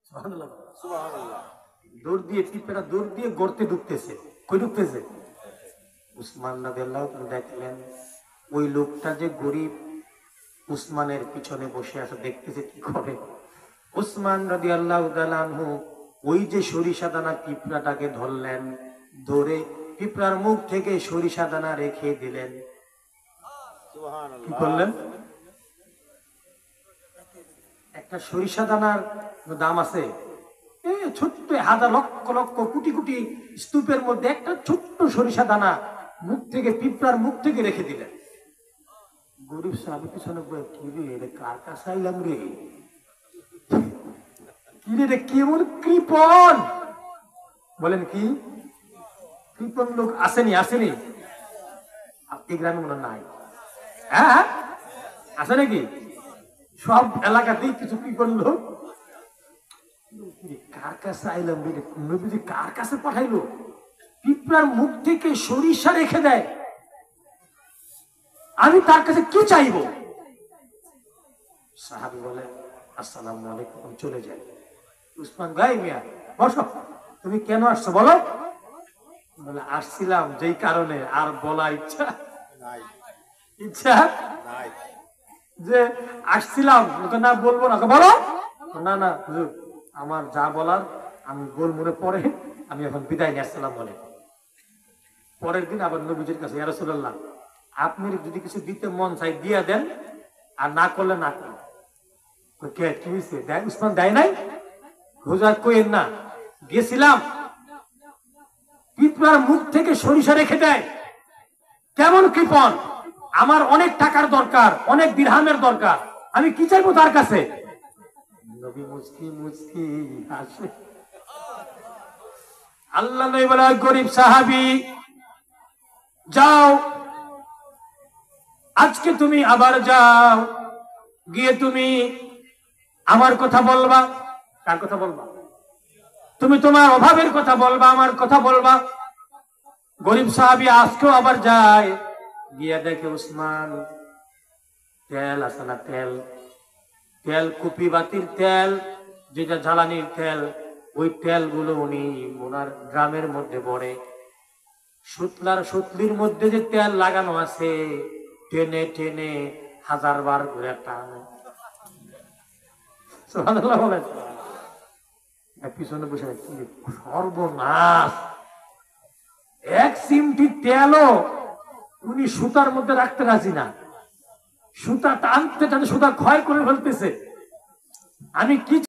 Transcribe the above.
সুবহানাল্লাহ দৌড় দিয়ে পিঁপড়া দৌড় দিয়ে গর্তে ঢুকতেছে। কই ঢুকতেছে? উসমান রাদিয়াল্লাহু তাআলা দেখলেন ওই লোকটা যে গরিব উসমানের পিছনে বসে আছে, দেখতেছে কি করে। উসমান রাদিয়াল্লাহু তাআলা আনহু ওই যে সরিষা দানা পিঁপড়াটাকে ধরলেন, ধরে পিঁপড়ার মুখ থেকে সরিষা দানা রেখে দিলেন। কি করলেন? একটা সরিষা দানার দাম আছে ছোট্ট হাজার লক্ষ লক্ষ কোটি কোটি স্তূপের মধ্যে একটা ছোট্ট সরিষা দানা মুখ থেকে পিঁপড়ার মুখ থেকে রেখে দিলেন। গরিব সাহাবী পিছনে বলে, কি রে কার কাছে আইলাম রে? কি রে কেমন কৃপণ! বলেন কি কৃপণ লোক আসেনি? আসেনি আপনি গ্রামে মনে নাই? হ্যাঁ আছে নাকি? সব এলাকাতেই কিছু কৃপণ লোক। কার কাছে আইলাম রে? নবীজি কার কাছে পাঠাইলো? পিঁপড়ার মুখ থেকে সরিষা রেখে দেয়, আমি তার কাছে কি চাইবো? সাহাবী বলে, আসসালামু আলাইকুম, চলে যায়। উসমান ভাই মিয়া বসো, তুমি কেন আসছো বলো? বলে, আসছিলাম যেই কারণে আর বলা ইচ্ছা নাই যে আসছিলাম, না বলবো না। বলো না না হুজুর, আমার যা বলার আমি বলবো পরে, আমি এখন বিদায় নিয়ে আসসালামু আলাইকুম। পরের দিন আবার নবীজির কাছে, ইয়া রাসূলুল্লাহ, আপনি যদি কিছু দিতে মন চাই দিয়া দেন, আর না করলে না করেন। কি হয়েছে? উসমান দেয় নাই? হুজুর কইেন না, গেছিলাম পিঁপড়ার মুখ থেকে সরিষা রেখে দেয়, কেমন কৃপণ! আমার অনেক টাকার দরকার, অনেক দিরহামের দরকার, আমি কি চাইবো তার কাছে? নবী মুচকি মুচকি হাসে। আল্লাহ নবী বলে, গরিব সাহাবী যাও, আজকে তুমি আবার যাও, গিয়ে তুমি আমার কথা বলবা। কার কথা বলবা? তুমি তোমার অভাবের কথা বলবা, আমার কথা বলবা। গরিব সাহাবী আজকেও আবার যায়, গিয়ে দেখে উসমান তেল আছে না, তেল তেল কুপি বাতির তেল, যেটা জ্বালানির তেল, ওই তেলগুলো উনি ওনার গ্রামের মধ্যে পড়ে সুতলির মধ্যে যে তেল লাগানো আছে, টেনে টেনে 1000 বার ঘুরে টানে। সুবহানাল্লাহ বলেন। পিছনে বসে সর্বনাশ, এক চিমটি তেলও উনি সুতার মধ্যে রাখতে রাজি না। সুতা টানতে টানতে সুতা ক্ষয় করে ফেলতেছে। আমি কি